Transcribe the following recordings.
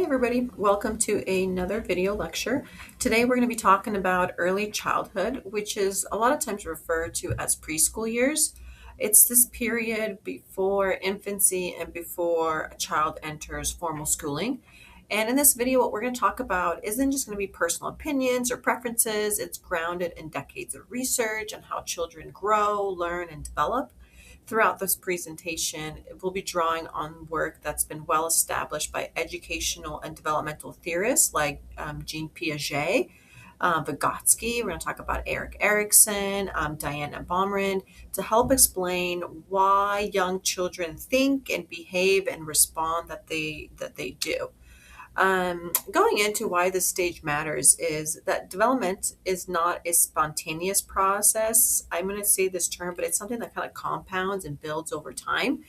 Hi everybody, welcome to another video lecture. Today we're going to be talking about early childhood, which is a lot of times referred to as preschool years. It's this period before infancy and before a child enters formal schooling. And in this video, what we're going to talk about isn't just going to be personal opinions or preferences. It's grounded in decades of research on how children grow, learn, and develop. Throughout this presentation, we'll be drawing on work that's been well established by educational and developmental theorists like Jean Piaget, Vygotsky. We're going to talk about Erik Erikson, Diana Baumrind, to help explain why young children think and behave and respond that they do. Going into why this stage matters is that development is not a spontaneous process. I'm going to say this term, but it's something that kind of compounds and builds over time.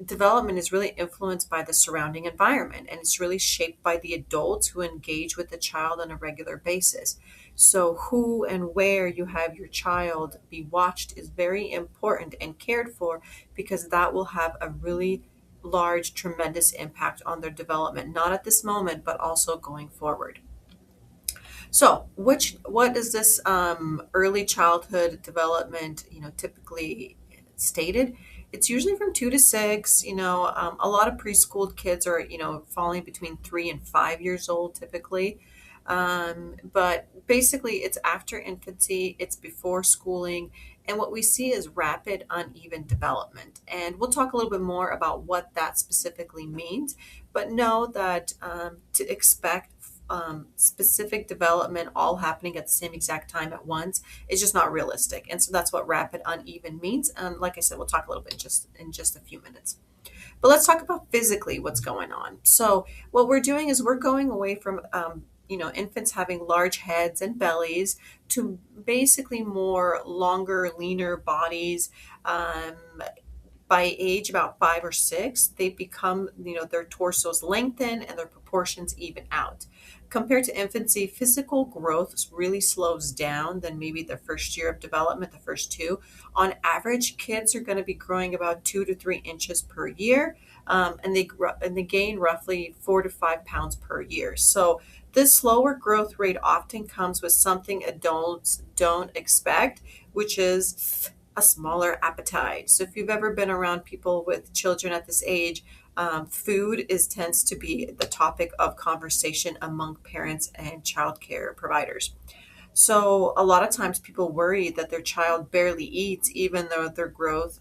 Development is really influenced by the surrounding environment, and it's really shaped by the adults who engage with the child on a regular basis. So who and where you have your child be watched is very important and cared for, because that will have a really large, tremendous impact on their development, not at this moment, but also going forward. So, what is this early childhood development? Typically stated. It's usually from 2 to 6. A lot of preschool kids are falling between 3 and 5 years old typically. But basically, it's after infancy, it's before schooling, and what we see is rapid, uneven development. And we'll talk a little bit more about what that specifically means, but know that to expect specific development all happening at the same exact time at once is just not realistic. And so that's what rapid, uneven means. And like I said, we'll talk a little bit in just a few minutes. But let's talk about physically what's going on. So what we're doing is we're going away from infants having large heads and bellies to basically more longer, leaner bodies. By age about 5 or 6, they become, their torsos lengthen and their proportions even out. Compared to infancy, physical growth really slows down than maybe the first year of development, the first two. On average, kids are going to be growing about 2 to 3 inches per year, and they gain roughly 4 to 5 pounds per year. So this slower growth rate often comes with something adults don't expect, which is a smaller appetite. So if you've ever been around people with children at this age, food tends to be the topic of conversation among parents and childcare providers. So a lot of times people worry that their child barely eats, even though their growth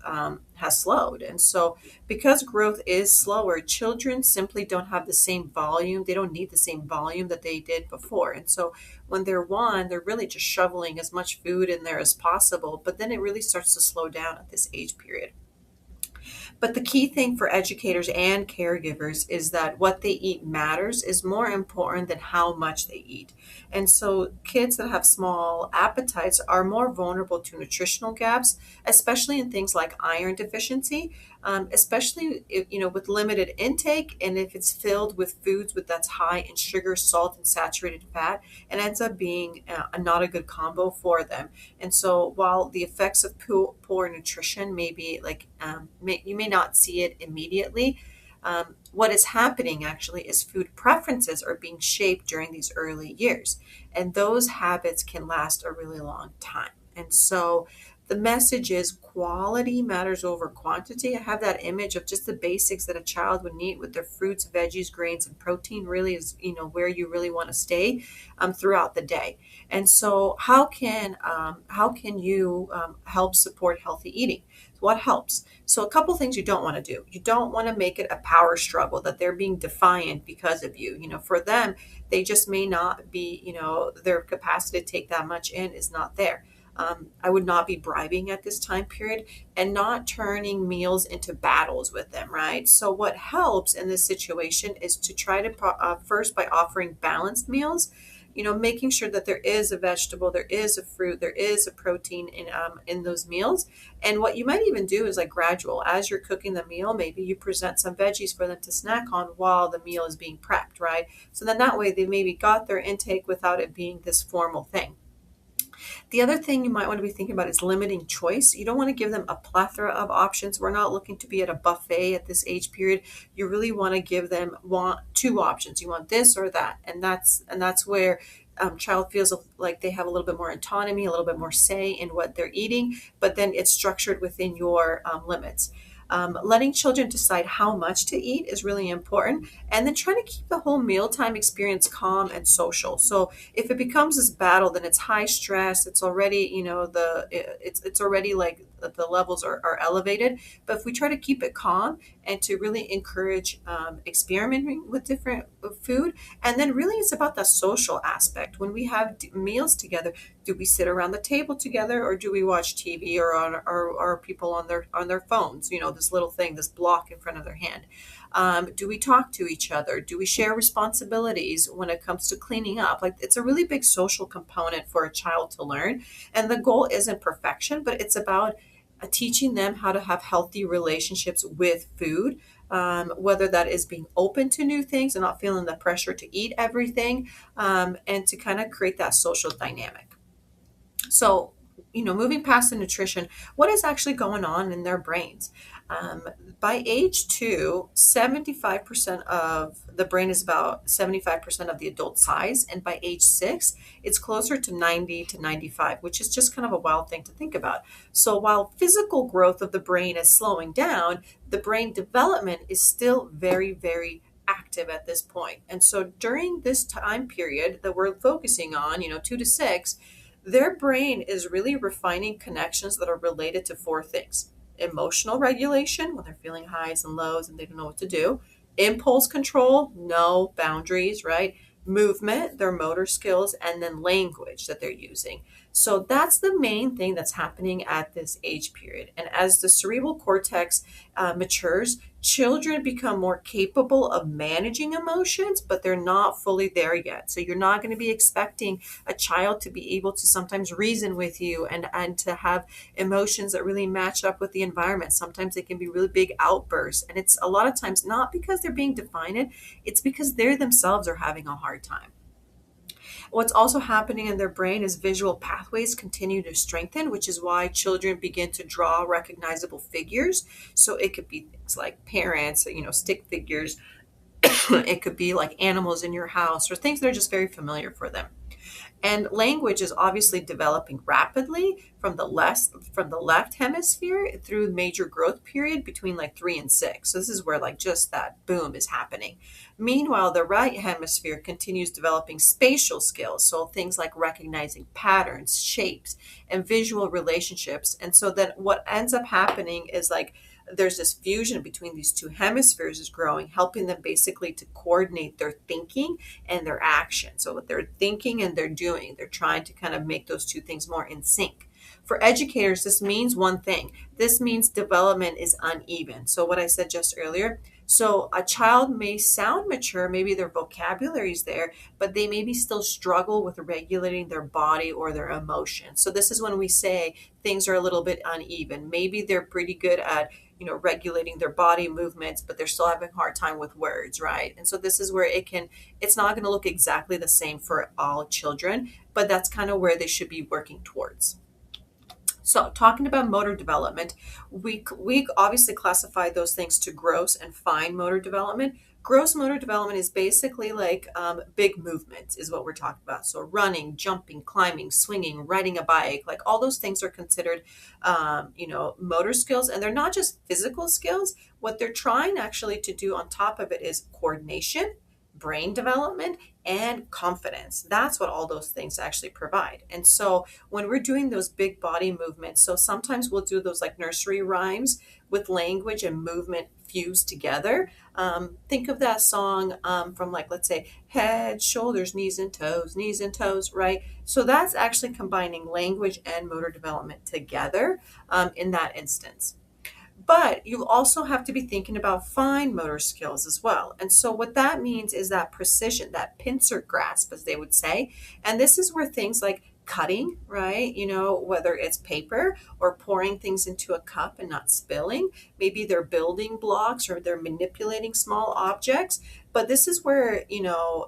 has slowed. And so because growth is slower, children simply don't have the same volume. They don't need the same volume that they did before. And so when they're one, they're really just shoveling as much food in there as possible. But then it really starts to slow down at this age period. But the key thing for educators and caregivers is that what they eat matters, is more important than how much they eat. And so kids that have small appetites are more vulnerable to nutritional gaps, especially in things like iron deficiency, especially with limited intake, and if it's filled with foods that's high in sugar, salt, and saturated fat, it ends up being not a good combo for them. And so while the effects of poor nutrition may be you may not see it immediately, what is happening actually is food preferences are being shaped during these early years, and those habits can last a really long time. And so the message is quality matters over quantity. I have that image of just the basics that a child would need with their fruits, veggies, grains, and protein really is, where you really want to stay throughout the day. And so how can you help support healthy eating? What helps? So a couple things you don't want to do. You don't want to make it a power struggle that they're being defiant because of you. For them, they just may not be, their capacity to take that much in is not there. I would not be bribing at this time period and not turning meals into battles with them, right? So what helps in this situation is to try to first by offering balanced meals, making sure that there is a vegetable, there is a fruit, there is a protein in those meals. And what you might even do is gradual. As you're cooking the meal, maybe you present some veggies for them to snack on while the meal is being prepped, right? So then that way they maybe got their intake without it being this formal thing. The other thing you might want to be thinking about is limiting choice. You don't want to give them a plethora of options. We're not looking to be at a buffet at this age period. You really want to give them two options. You want this or that, and that's where child feels like they have a little bit more autonomy, a little bit more say in what they're eating, but then it's structured within your limits. Letting children decide how much to eat is really important, and then trying to keep the whole mealtime experience calm and social. So if it becomes this battle, then it's high stress. It's already, it's already like the levels are elevated. But if we try to keep it calm and to really encourage experimenting with different food, and then really it's about the social aspect. When we have meals together, do we sit around the table together, or do we watch TV, or are people on their phones? This little thing, this block in front of their hand. Do we talk to each other? Do we share responsibilities when it comes to cleaning up? Like, it's a really big social component for a child to learn. And the goal isn't perfection, but it's about teaching them how to have healthy relationships with food, whether that is being open to new things and not feeling the pressure to eat everything, and to kind of create that social dynamic. So, moving past the nutrition, what is actually going on in their brains? Um, by age 2, 75% of the brain is about 75% of the adult size. And by age 6, it's closer to 90 to 95, which is just kind of a wild thing to think about. So while physical growth of the brain is slowing down, the brain development is still very, very active at this point. And so during this time period that we're focusing on, 2 to 6, their brain is really refining connections that are related to four things: emotional regulation, when they're feeling highs and lows and they don't know what to do; impulse control, no boundaries, right? Movement, their motor skills; and then language that they're using. So that's the main thing that's happening at this age period. And as the cerebral cortex matures, children become more capable of managing emotions, but they're not fully there yet. So you're not going to be expecting a child to be able to sometimes reason with you and to have emotions that really match up with the environment. Sometimes they can be really big outbursts. And it's a lot of times not because they're being defiant, it's because they themselves are having a hard time. What's also happening in their brain is visual pathways continue to strengthen, which is why children begin to draw recognizable figures. So it could be things like parents, stick figures. It could be like animals in your house, or things that are just very familiar for them. And language is obviously developing rapidly from the left hemisphere through major growth period between like 3 and 6. So this is where like just that boom is happening. Meanwhile, the right hemisphere continues developing spatial skills. So things like recognizing patterns, shapes, and visual relationships. And so then what ends up happening is like there's this fusion between these two hemispheres is growing, helping them basically to coordinate their thinking and their action. So what they're thinking and they're doing, they're trying to kind of make those two things more in sync. For educators, this means one thing. This means development is uneven. So what I said just earlier. So a child may sound mature, maybe their vocabulary is there, but they maybe still struggle with regulating their body or their emotions. So this is when we say things are a little bit uneven. Maybe they're pretty good at regulating their body movements, but they're still having a hard time with words, right? And so this is where it's not going to look exactly the same for all children, but that's kind of where they should be working towards. So talking about motor development, we obviously classify those things to gross and fine motor development. Gross motor development is basically like big movements is what we're talking about. So running, jumping, climbing, swinging, riding a bike, like all those things are considered, motor skills. And they're not just physical skills. What they're trying actually to do on top of it is coordination, brain development, and confidence. That's what all those things actually provide. And so when we're doing those big body movements, so sometimes we'll do those like nursery rhymes with language and movement fused together. Think of that song from like, let's say, head, shoulders, knees and toes, right? So that's actually combining language and motor development together in that instance. But you also have to be thinking about fine motor skills as well. And so what that means is that precision, that pincer grasp, as they would say. And this is where things like cutting, right? Whether it's paper or pouring things into a cup and not spilling, maybe they're building blocks or they're manipulating small objects. But this is where,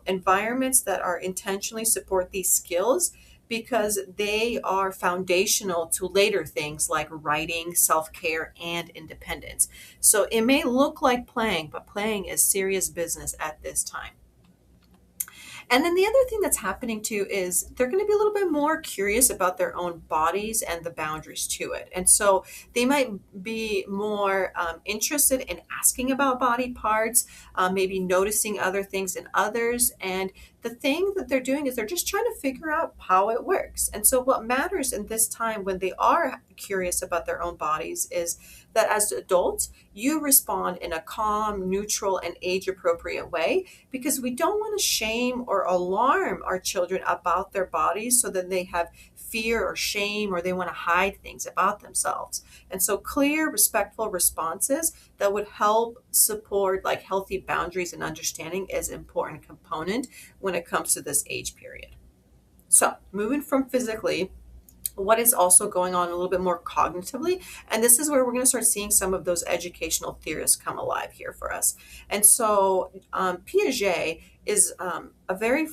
environments that are intentionally support these skills because they are foundational to later things like writing, self-care, and independence. So it may look like playing, but playing is serious business at this time. And then the other thing that's happening too is they're going to be a little bit more curious about their own bodies and the boundaries to it. And so they might be more interested in asking about body parts, maybe noticing other things in others. And the thing that they're doing is they're just trying to figure out how it works. And so what matters in this time when they are curious about their own bodies is that as adults, you respond in a calm, neutral, and age appropriate way, because we don't want to shame or alarm our children about their bodies so that they have fear or shame or they want to hide things about themselves. And so clear, respectful responses that would help support like healthy boundaries and understanding is an important component when it comes to this age period. So moving from physically, what is also going on a little bit more cognitively. And this is where we're going to start seeing some of those educational theorists come alive here for us. And so Piaget is a very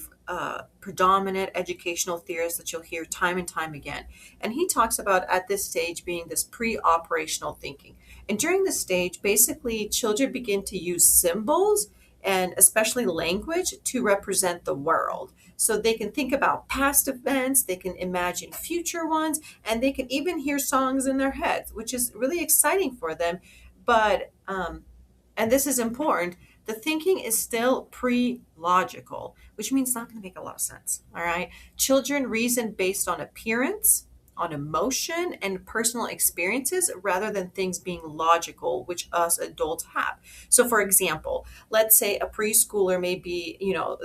predominant educational theorist that you'll hear time and time again. And he talks about at this stage being this pre-operational thinking. And during this stage, basically, children begin to use symbols and especially language to represent the world. So they can think about past events, they can imagine future ones, and they can even hear songs in their heads, which is really exciting for them. But, and this is important, the thinking is still pre-logical, which means it's not going to make a lot of sense. All right. Children reason based on appearance, on emotion, and personal experiences rather than things being logical, which us adults have. So, for example, let's say a preschooler may be,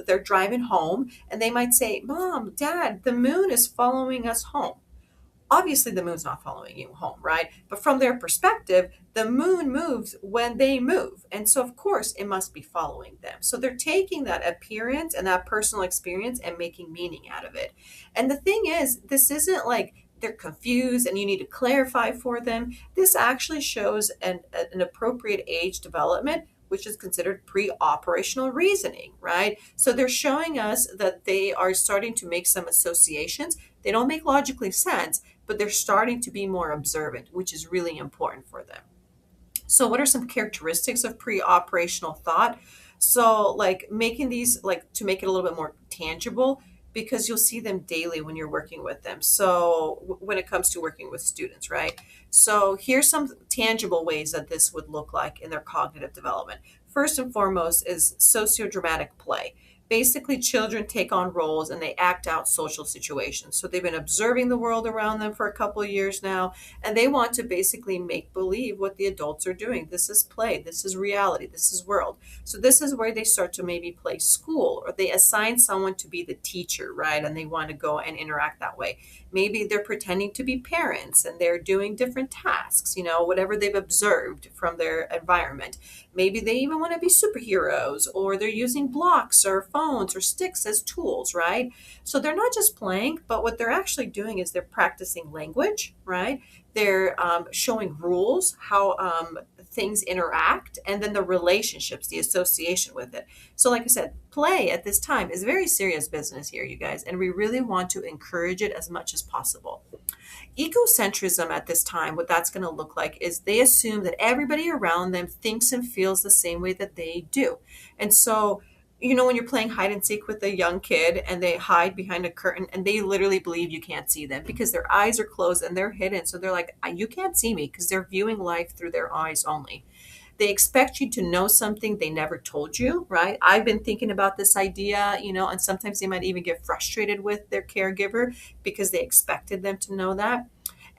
they're driving home and they might say, Mom, Dad, the moon is following us home. Obviously, the moon's not following you home, right? But from their perspective, the moon moves when they move. And so, of course, it must be following them. So they're taking that appearance and that personal experience and making meaning out of it. And the thing is, this isn't like they're confused and you need to clarify for them. This actually shows an appropriate age development, which is considered pre-operational reasoning, right? So they're showing us that they are starting to make some associations. They don't make logically sense, but they're starting to be more observant, which is really important for them. So what are some characteristics of pre-operational thought? So like making these, like to make it a little bit more tangible, because you'll see them daily when you're working with them. So when it comes to working with students, right? So here's some tangible ways that this would look like in their cognitive development. First and foremost is sociodramatic play. Basically, children take on roles and they act out social situations. So they've been observing the world around them for a couple of years now, and they want to basically make believe what the adults are doing. This is play, this is reality, this is world. So this is where they start to maybe play school, or they assign someone to be the teacher, right? And they want to go and interact that way. Maybe they're pretending to be parents and they're doing different tasks, whatever they've observed from their environment. Maybe they even want to be superheroes, or they're using blocks or phones or sticks as tools, right? So they're not just playing, but what they're actually doing is they're practicing language, right? They're showing rules, how things interact, and then the relationships, the association with it. So like I said, play at this time is very serious business here, you guys, and we really want to encourage it as much as possible. Egocentrism at this time, what that's going to look like is they assume that everybody around them thinks and feels the same way that they do. And so, when you're playing hide and seek with a young kid and they hide behind a curtain and they literally believe you can't see them because their eyes are closed and they're hidden. So they're like, you can't see me, because they're viewing life through their eyes only. They expect you to know something they never told you, right? I've been thinking about this idea, and sometimes they might even get frustrated with their caregiver because they expected them to know that.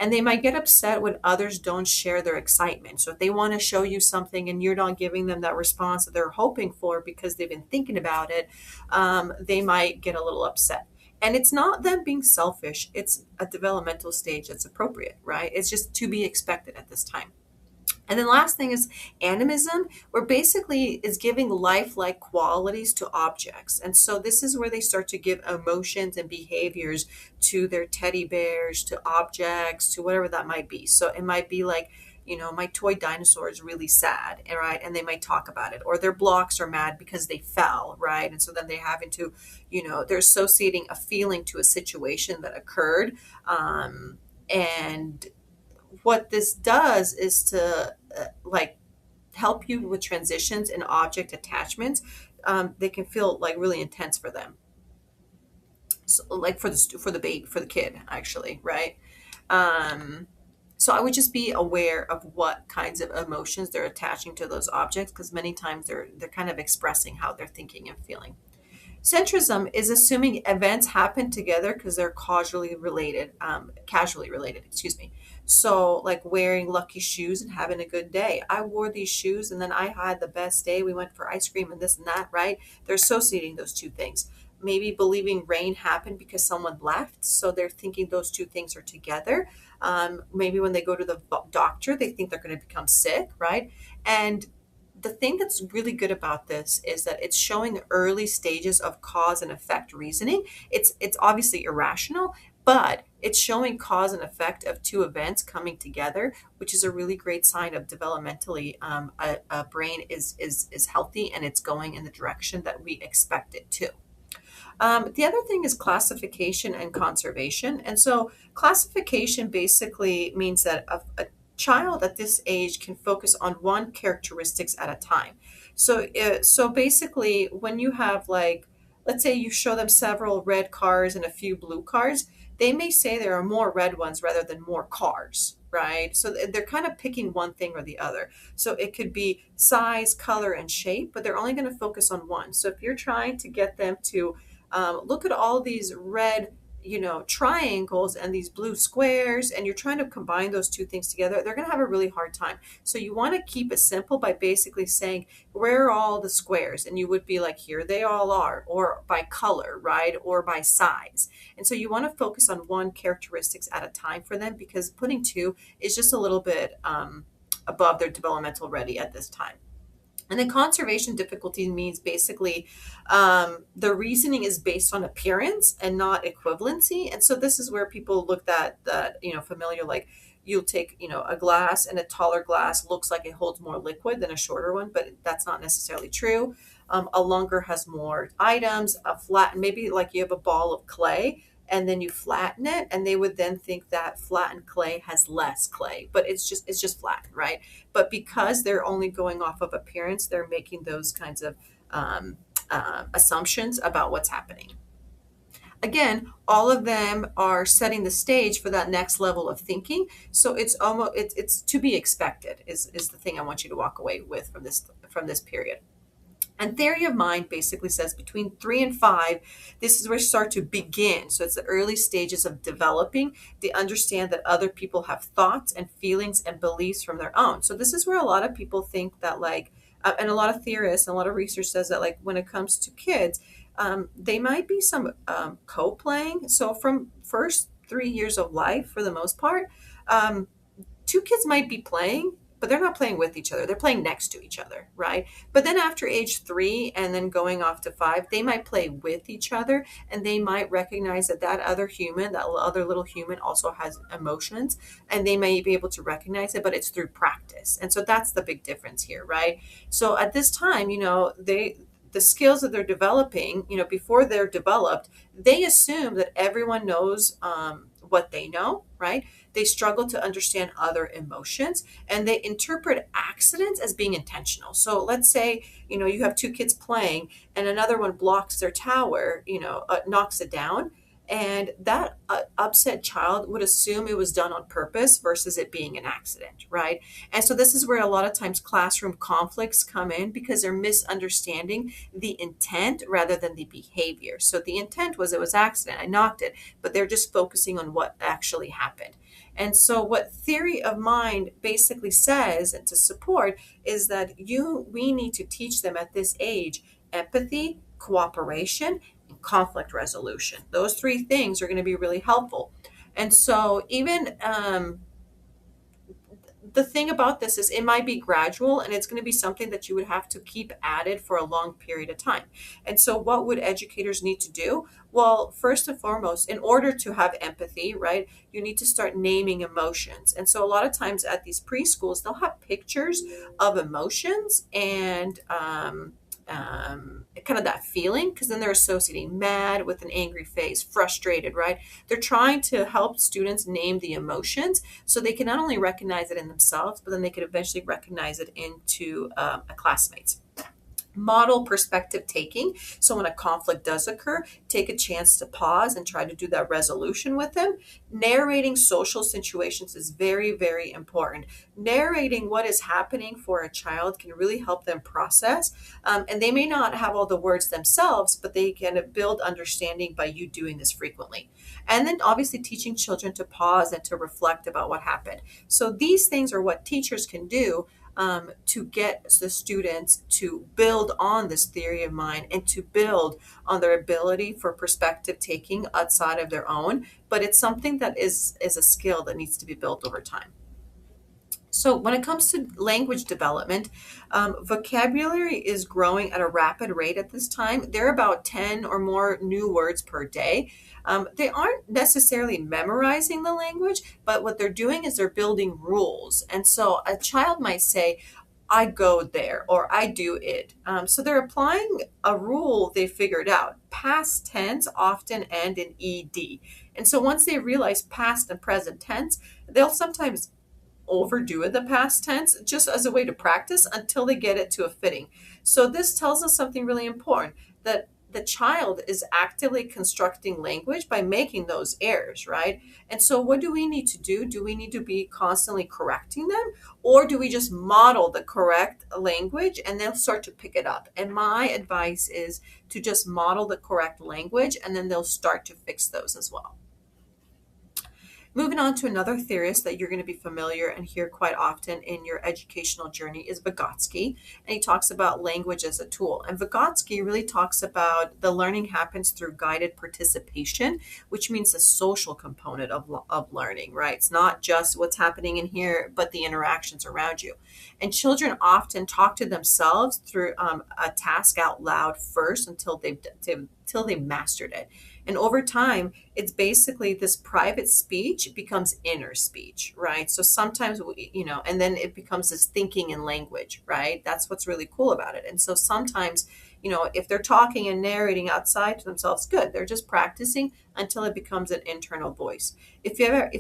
And they might get upset when others don't share their excitement. So if they want to show you something and you're not giving them that response that they're hoping for because they've been thinking about it, they might get a little upset. And it's not them being selfish. It's a developmental stage that's appropriate, right? It's just to be expected at this time. And then last thing is animism, where basically is giving lifelike qualities to objects. And so this is where they start to give emotions and behaviors to their teddy bears, to objects, to whatever that might be. So it might be like, my toy dinosaur is really sad, and right, and they might talk about it, or their blocks are mad because they fell, right, and so then they having to, they're associating a feeling to a situation that occurred, and what this does is to like help you with transitions and object attachments. They can feel like really intense for them, so, like for the kid actually, right? um, so I would just be aware of what kinds of emotions they're attaching to those objects, because many times they're kind of expressing how they're thinking and feeling. Centrism is assuming events happen together because they're casually related, excuse me. So, like wearing lucky shoes and having a good day. I wore these shoes and then I had the best day. We went for ice cream and this and that, right? They're associating those two things. Maybe believing rain happened because someone left. So they're thinking those two things are together. Maybe when they go to the doctor, they think they're going to become sick, right? And the thing that's really good about this is that it's showing early stages of cause and effect reasoning. It's obviously irrational, but it's showing cause and effect of two events coming together, which is a really great sign of developmentally a brain is healthy and it's going in the direction that we expect it to. The other thing is classification and conservation. And so, classification basically means that a child at this age can focus on one characteristics at a time. So basically, when you have like, let's say you show them several red cars and a few blue cars, they may say there are more red ones rather than more cars, right? So they're kind of picking one thing or the other. So it could be size, color, and shape, but they're only going to focus on one. So if you're trying to get them to look at all these red, triangles and these blue squares, and you're trying to combine those two things together, they're going to have a really hard time. So you want to keep it simple by basically saying, where are all the squares? And you would be like, here they all are, or by color, right? Or by size. And so you want to focus on one characteristics at a time for them, because putting two is just a little bit above their developmental ready at this time. And then conservation difficulty means basically the reasoning is based on appearance and not equivalency. And so this is where people look at that, familiar, like you'll take, a glass, and a taller glass looks like it holds more liquid than a shorter one, but that's not necessarily true. A longer has more items, a flat, maybe like you have a ball of clay and then you flatten it, and they would then think that flattened clay has less clay, but it's just flat, right? But because they're only going off of appearance, they're making those kinds of assumptions about what's happening. Again, all of them are setting the stage for that next level of thinking. So it's to be expected is the thing I want you to walk away with from this period. And theory of mind basically says between 3 and 5, this is where you start to begin. So it's the early stages of developing. They understand that other people have thoughts and feelings and beliefs from their own. So this is where a lot of people think that, like, and a lot of theorists and a lot of research says that, like, when it comes to kids, they might be some co-playing. So from first 3 years of life, for the most part, um, two kids might be playing, but they're not playing with each other. They're playing next to each other, right? But then after age 3 and then going off to 5, they might play with each other, and they might recognize that that other human, that other little human also has emotions, and they may be able to recognize it, but it's through practice. And so that's the big difference here, right? So at this time, the skills that they're developing, before they're developed, they assume that everyone knows what they know, right? They struggle to understand other emotions, and they interpret accidents as being intentional. So let's say, you have two kids playing and another one blocks their tower, knocks it down. And that upset child would assume it was done on purpose versus it being an accident, right? And so this is where a lot of times classroom conflicts come in, because they're misunderstanding the intent rather than the behavior. So the intent was, it was accident, I knocked it, but they're just focusing on what actually happened. And so what theory of mind basically says, and to support, is that we need to teach them at this age empathy, cooperation, and conflict resolution. Those 3 things are going to be really helpful. And so even the thing about this is it might be gradual, and it's going to be something that you would have to keep added for a long period of time. And so what would educators need to do? Well, first and foremost, in order to have empathy, right, you need to start naming emotions. And so a lot of times at these preschools, they'll have pictures of emotions and kind of that feeling, because then they're associating mad with an angry face, frustrated, right? They're trying to help students name the emotions so they can not only recognize it in themselves, but then they could eventually recognize it into a classmates. Model perspective taking. So when a conflict does occur, take a chance to pause and try to do that resolution with them. Narrating social situations is very, very important. Narrating what is happening for a child can really help them process. And they may not have all the words themselves, but they can build understanding by you doing this frequently. And then obviously teaching children to pause and to reflect about what happened. So these things are what teachers can do to get the students to build on this theory of mind and to build on their ability for perspective taking outside of their own. But it's something that is a skill that needs to be built over time. So when it comes to language development, vocabulary is growing at a rapid rate at this time. There are about 10 or more new words per day. They aren't necessarily memorizing the language, but what they're doing is they're building rules. And so a child might say, I go there, or I do it. So they're applying a rule they figured out. Past tense often end in ed. And so once they realize past and present tense, they'll sometimes overdo it the past tense just as a way to practice until they get it to a fitting. So this tells us something really important, that the child is actively constructing language by making those errors, right? And so what do we need to do? Do we need to be constantly correcting them, or do we just model the correct language and they'll start to pick it up? And my advice is to just model the correct language, and then they'll start to fix those as well. Moving on to another theorist that you're going to be familiar and hear quite often in your educational journey is Vygotsky, and he talks about language as a tool. And Vygotsky really talks about the learning happens through guided participation, which means the social component of learning, right? It's not just what's happening in here, but the interactions around you. And children often talk to themselves through a task out loud first until they've mastered it. And over time, it's basically this private speech becomes inner speech, right? So sometimes, and then it becomes this thinking in language, right? That's what's really cool about it. And so sometimes, if they're talking and narrating outside to themselves, good. They're just practicing until it becomes an internal voice. If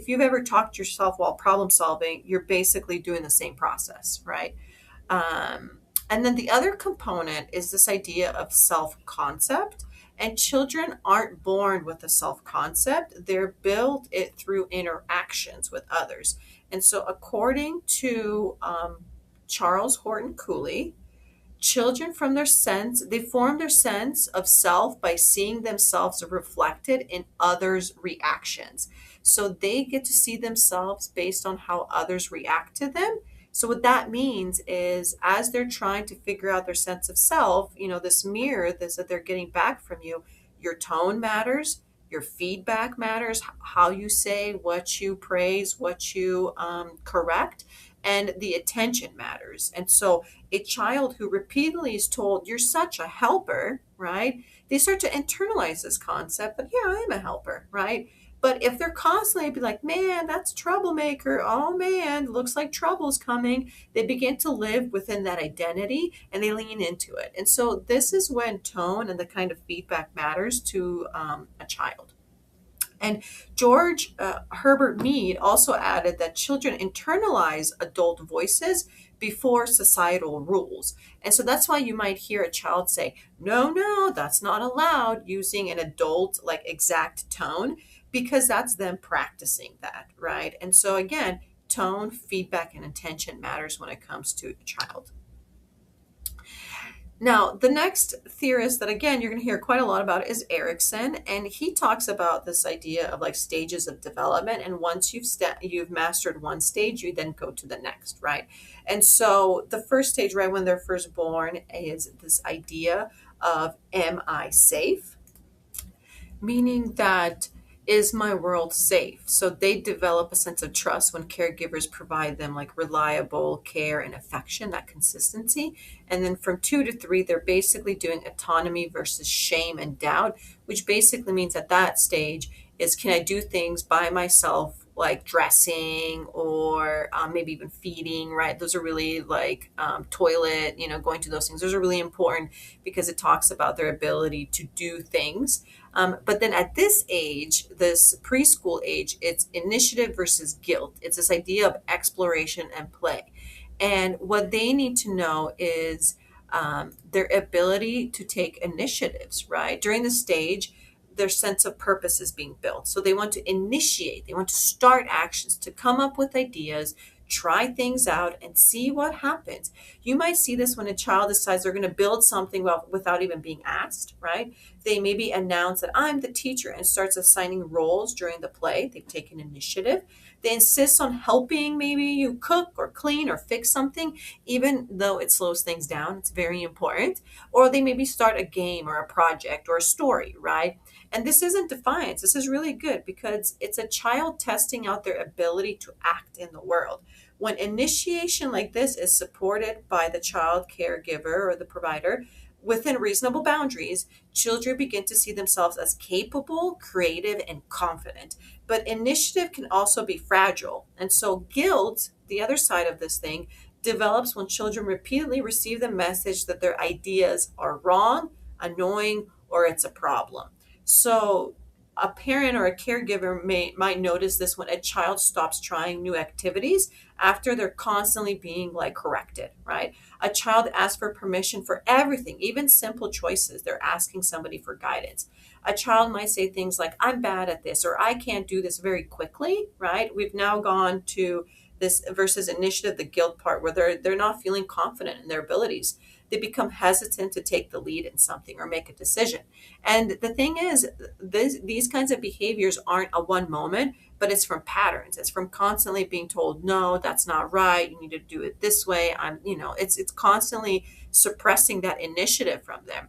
you've ever talked to yourself while problem solving, you're basically doing the same process, right? And then the other component is this idea of self-concept. And children aren't born with a self-concept. They're built it through interactions with others. And so according to Charles Horton Cooley, children they form their sense of self by seeing themselves reflected in others' reactions. So they get to see themselves based on how others react to them. So what that means is, as they're trying to figure out their sense of self, this mirror that they're getting back from you, your tone matters, your feedback matters, how you say, what you praise, what you correct, and the attention matters. And so a child who repeatedly is told, you're such a helper, right? They start to internalize this concept that, yeah, I am a helper, right? But if they're constantly be like, man, that's a troublemaker. Oh man, looks like trouble's coming. They begin to live within that identity and they lean into it. And so this is when tone and the kind of feedback matters to a child. And George Herbert Mead also added that children internalize adult voices before societal rules. And so that's why you might hear a child say, no, that's not allowed, using an adult like exact tone, because that's them practicing that, right? And so again, tone, feedback, and intention matters when it comes to a child. Now, the next theorist that, again, you're going to hear quite a lot about is Erickson, and he talks about this idea of like stages of development, and once you've mastered one stage, you then go to the next, right? And so the first stage, right when they're first born, is this idea of, am I safe? Meaning that Is my world safe? So they develop a sense of trust when caregivers provide them like reliable care and affection, that consistency. And then from 2 to 3, they're basically doing autonomy versus shame and doubt, which basically means at that stage is, can I do things by myself, like dressing or maybe even feeding, right? Those are really like toilet, going to those things. Those are really important because it talks about their ability to do things. But then at this age, this preschool age, it's initiative versus guilt. It's this idea of exploration and play. And what they need to know is their ability to take initiatives, right? During the stage, their sense of purpose is being built. So they want to initiate, they want to start actions, to come up with ideas, try things out, and see what happens. You might see this when a child decides they're going to build something without even being asked, right? They maybe announce that I'm the teacher and starts assigning roles during the play. They've taken initiative. They insist on helping maybe you cook or clean or fix something, even though it slows things down. It's very important. Or they maybe start a game or a project or a story, right? And this isn't defiance. This is really good because it's a child testing out their ability to act in the world. When initiation like this is supported by the child caregiver or the provider within reasonable boundaries, children begin to see themselves as capable, creative, and confident. But initiative can also be fragile. And so guilt, the other side of this thing, develops when children repeatedly receive the message that their ideas are wrong, annoying, or it's a problem. So a parent or a caregiver might notice this when a child stops trying new activities after they're constantly being like corrected, right? A child asks for permission for everything, even simple choices. They're asking somebody for guidance. A child might say things like, I'm bad at this, or I can't do this very quickly, right? We've now gone to this versus initiative, the guilt part, where they're not feeling confident in their abilities. They become hesitant to take the lead in something or make a decision. And the thing is, these kinds of behaviors aren't a one moment, but it's from patterns. It's from constantly being told, no, that's not right. You need to do it this way. It's constantly suppressing that initiative from them.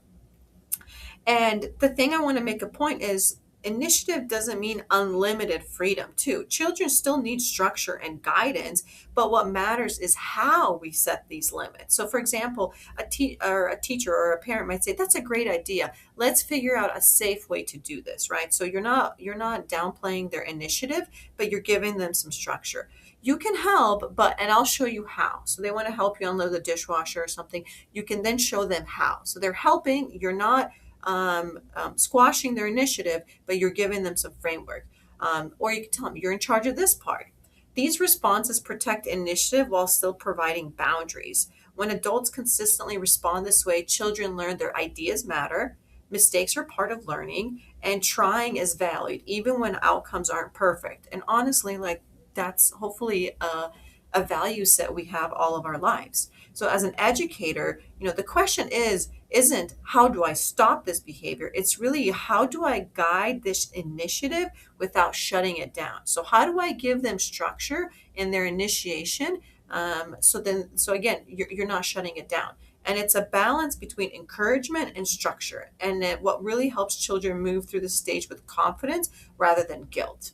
And the thing I want to make a point is initiative doesn't mean unlimited freedom, too. Children still need structure and guidance, but what matters is how we set these limits. So, for example, a teacher or a parent might say, "That's a great idea. Let's figure out a safe way to do this." Right? So you're not downplaying their initiative, but you're giving them some structure. You can help, and I'll show you how. So they want to help you unload the dishwasher or something. You can then show them how. So they're helping. You're not squashing their initiative, but you're giving them some framework. Or you can tell them, you're in charge of this part. These responses protect initiative while still providing boundaries. When adults consistently respond this way, children learn their ideas matter, mistakes are part of learning, and trying is valued, even when outcomes aren't perfect. And honestly, like that's hopefully a value set we have all of our lives. So as an educator, the question isn't how do I stop this behavior? It's really how do I guide this initiative without shutting it down? So how do I give them structure in their initiation? So again, you're not shutting it down. And it's a balance between encouragement and structure. And what really helps children move through the stage with confidence rather than guilt.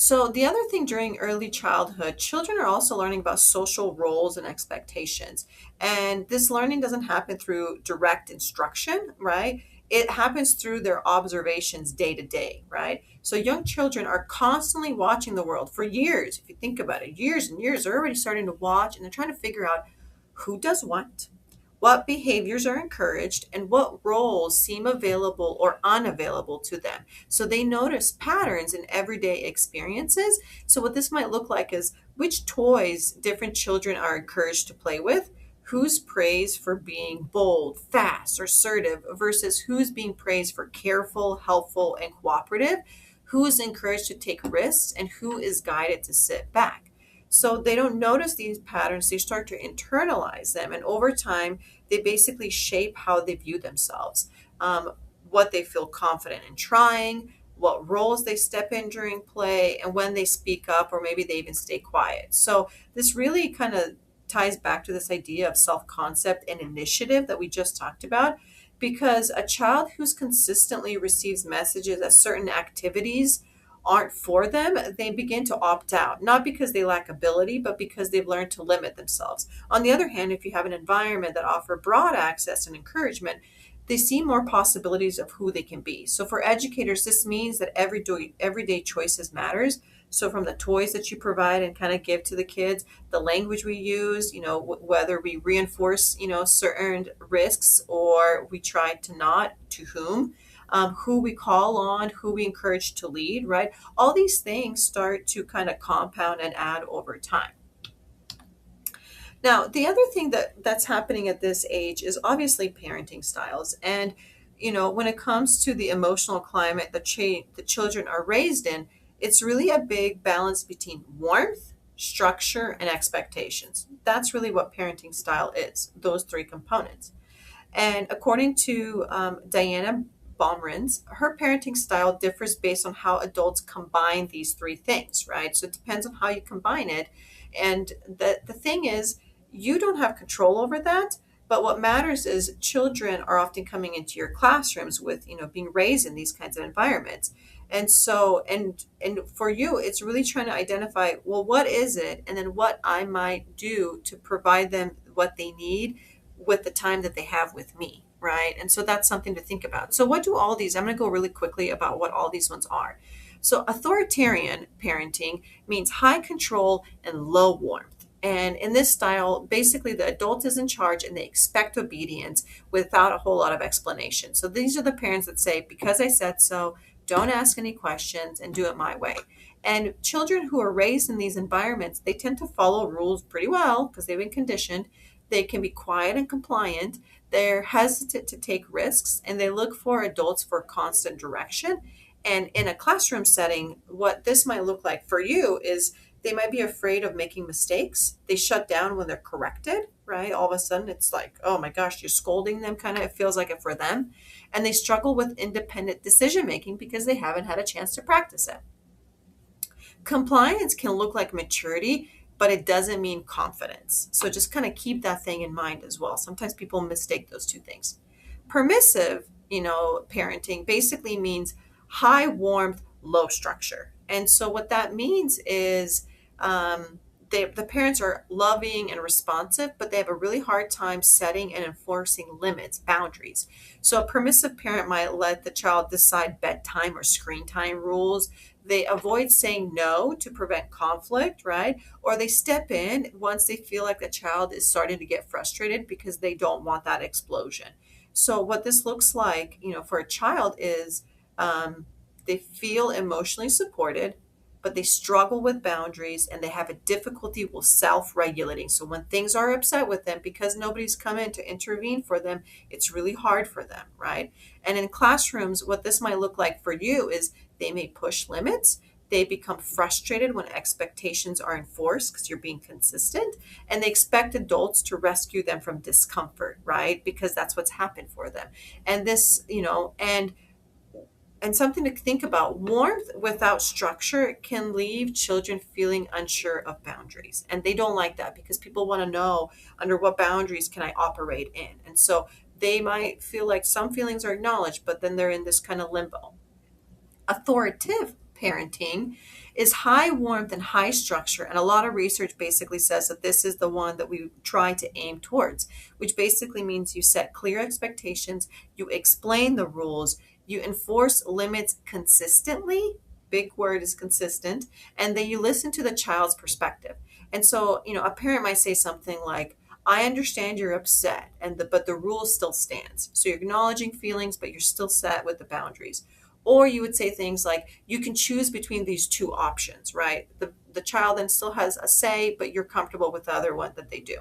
So, the other thing during early childhood, children are also learning about social roles and expectations. And this learning doesn't happen through direct instruction, right? It happens through their observations day to day, right? So, young children are constantly watching the world for years. If you think about it, years and years, they're already starting to watch and they're trying to figure out who does what behaviors are encouraged, and what roles seem available or unavailable to them. So they notice patterns in everyday experiences. So what this might look like is which toys different children are encouraged to play with, who's praised for being bold, fast, or assertive versus who's being praised for careful, helpful, and cooperative, who is encouraged to take risks, and who is guided to sit back. So they don't notice these patterns, they start to internalize them. And over time, they basically shape how they view themselves, what they feel confident in trying, what roles they step in during play, and when they speak up, or maybe they even stay quiet. So this really kind of ties back to this idea of self-concept and initiative that we just talked about, because a child who's consistently receives messages that certain activities aren't for them, they begin to opt out, not because they lack ability, but because they've learned to limit themselves. On the other hand, if you have an environment that offer broad access and encouragement, they see more possibilities of who they can be. So for educators, this means that everyday choices matters. So from the toys that you provide and kind of give to the kids, the language we use, whether we reinforce, certain risks or we try to not, to whom, who we call on, who we encourage to lead, right? All these things start to kind of compound and add over time. Now, the other thing that's happening at this age is obviously parenting styles. And, when it comes to the emotional climate that the children are raised in, it's really a big balance between warmth, structure, and expectations. That's really what parenting style is, those three components. And according to Diana Baumrins, her parenting style differs based on how adults combine these three things, right? So it depends on how you combine it. And the thing is, you don't have control over that. But what matters is children are often coming into your classrooms with, being raised in these kinds of environments. And so, and for you, it's really trying to identify, well, what is it? And then what I might do to provide them what they need with the time that they have with me, right? And so that's something to think about. So what do all these, I'm going to go really quickly about what all these ones are. So authoritarian parenting means high control and low warmth. And in this style, basically the adult is in charge and they expect obedience without a whole lot of explanation. So these are the parents that say, because I said so, don't ask any questions and do it my way. And children who are raised in these environments, they tend to follow rules pretty well because they've been conditioned. They can be quiet and compliant. They're hesitant to take risks and they look for adults for constant direction. And in a classroom setting, what this might look like for you is they might be afraid of making mistakes. They shut down when they're corrected, right? All of a sudden it's like, oh my gosh, you're scolding them, kind of, it feels like it for them. And they struggle with independent decision making because they haven't had a chance to practice it. Compliance can look like maturity, but it doesn't mean confidence. So just kind of keep that thing in mind as well. Sometimes people mistake those two things. Permissive, parenting basically means high warmth, low structure. And so what that means is the parents are loving and responsive, but they have a really hard time setting and enforcing limits, boundaries. So a permissive parent might let the child decide bedtime or screen time rules. They avoid saying no to prevent conflict, right? Or they step in once they feel like the child is starting to get frustrated because they don't want that explosion. So what this looks like, for a child is they feel emotionally supported, but they struggle with boundaries and they have a difficulty with self-regulating. So when things are upset with them, because nobody's come in to intervene for them, it's really hard for them, right? And in classrooms, what this might look like for you is they may push limits. They become frustrated when expectations are enforced because you're being consistent, and they expect adults to rescue them from discomfort, right? Because that's what's happened for them. And this, and something to think about, warmth without structure can leave children feeling unsure of boundaries. And they don't like that because people want to know under what boundaries can I operate in. And so they might feel like some feelings are acknowledged, but then they're in this kind of limbo. Authoritative parenting is high warmth and high structure. And a lot of research basically says that this is the one that we try to aim towards, which basically means you set clear expectations, you explain the rules, you enforce limits consistently. Big word is consistent. And then you listen to the child's perspective. And so, a parent might say something like, I understand you're upset, but the rule still stands. So you're acknowledging feelings, but you're still set with the boundaries. Or you would say things like, you can choose between these two options, right? The child then still has a say, but you're comfortable with the other one that they do.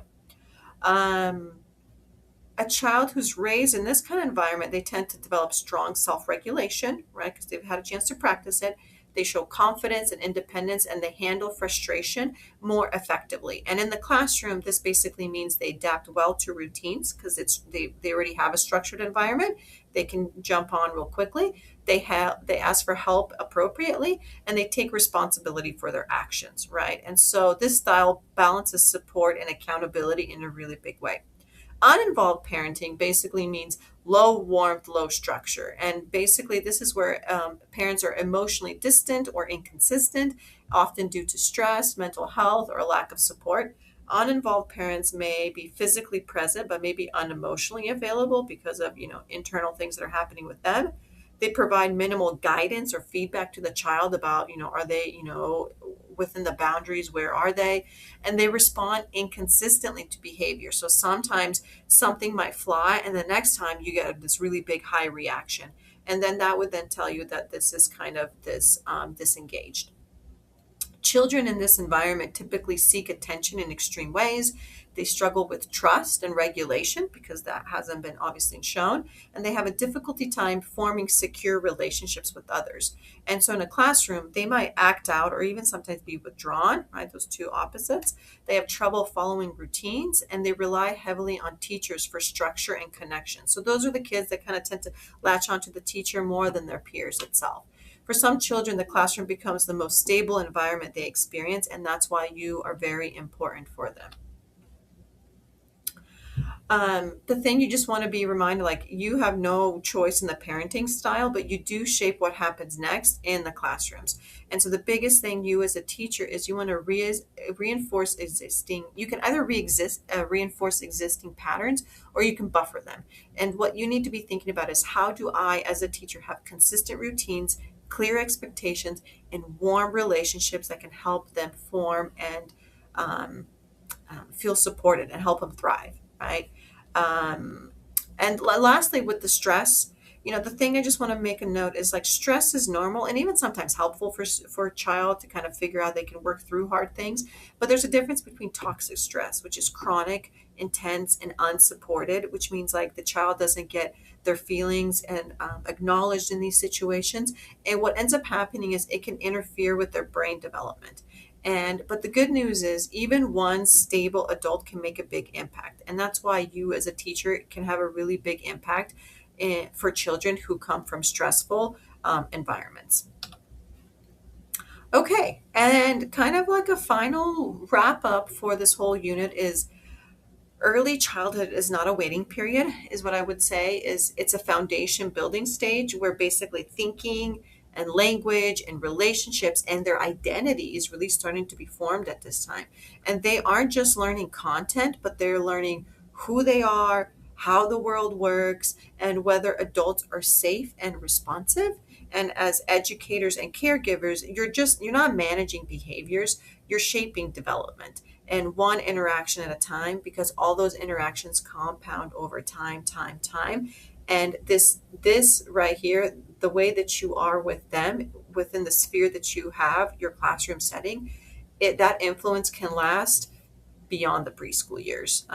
A child who's raised in this kind of environment, they tend to develop strong self-regulation, right? Because they've had a chance to practice it. they show confidence and independence, and they handle frustration more effectively. And in the classroom, this basically means they adapt well to routines because they already have a structured environment. They can jump on real quickly. They ask for help appropriately, and they take responsibility for their actions, right? And so this style balances support and accountability in a really big way. Uninvolved parenting basically means low warmth, low structure. And basically, this is where parents are emotionally distant or inconsistent, often due to stress, mental health, or a lack of support. Uninvolved parents may be physically present, but maybe unemotionally available because of, internal things that are happening with them. They provide minimal guidance or feedback to the child about, are they, within the boundaries, where are they? And they respond inconsistently to behavior. So sometimes something might fly, and the next time you get this really big high reaction. And then that would then tell you that this is kind of this disengaged. Children in this environment typically seek attention in extreme ways. They struggle with trust and regulation because that hasn't been obviously shown, and they have a difficulty time forming secure relationships with others. And so in a classroom, they might act out or even sometimes be withdrawn, right? Those two opposites. They have trouble following routines, and they rely heavily on teachers for structure and connection. So those are the kids that kind of tend to latch onto the teacher more than their peers itself. For some children, the classroom becomes the most stable environment they experience, and that's why you are very important for them. The thing you just want to be reminded, like, you have no choice in the parenting style, but you do shape what happens next in the classrooms. And so the biggest thing you as a teacher is you want to reinforce existing. You can either reinforce existing patterns, or you can buffer them. And what you need to be thinking about is, how do I as a teacher have consistent routines, clear expectations, and warm relationships that can help them form and feel supported and help them thrive, right? And lastly, with the stress, the thing I just want to make a note is, like, stress is normal and even sometimes helpful for a child to kind of figure out they can work through hard things. But there's a difference between toxic stress, which is chronic, intense, and unsupported, which means like the child doesn't get their feelings and acknowledged in these situations. And what ends up happening is it can interfere with their brain development. But the good news is, even one stable adult can make a big impact. And that's why you as a teacher can have a really big impact for children who come from stressful environments. Okay, and kind of like a final wrap up for this whole unit is, early childhood is not a waiting period, is what I would say. Is it's a foundation building stage where basically thinking and language and relationships and their identity is really starting to be formed at this time. And they aren't just learning content, but they're learning who they are, how the world works, and whether adults are safe and responsive. And as educators and caregivers, you're not managing behaviors, you're shaping development, and one interaction at a time, because all those interactions compound over time. And this right here, the way that you are with them within the sphere that you have, your classroom setting, that influence can last beyond the preschool years.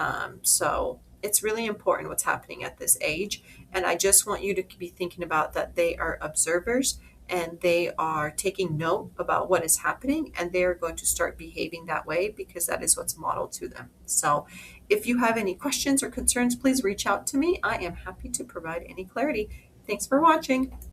So it's really important what's happening at this age. And I just want you to be thinking about that they are observers, and they are taking note about what is happening, and they are going to start behaving that way because that is what's modeled to them. So if you have any questions or concerns, please reach out to me. I am happy to provide any clarity. Thanks for watching.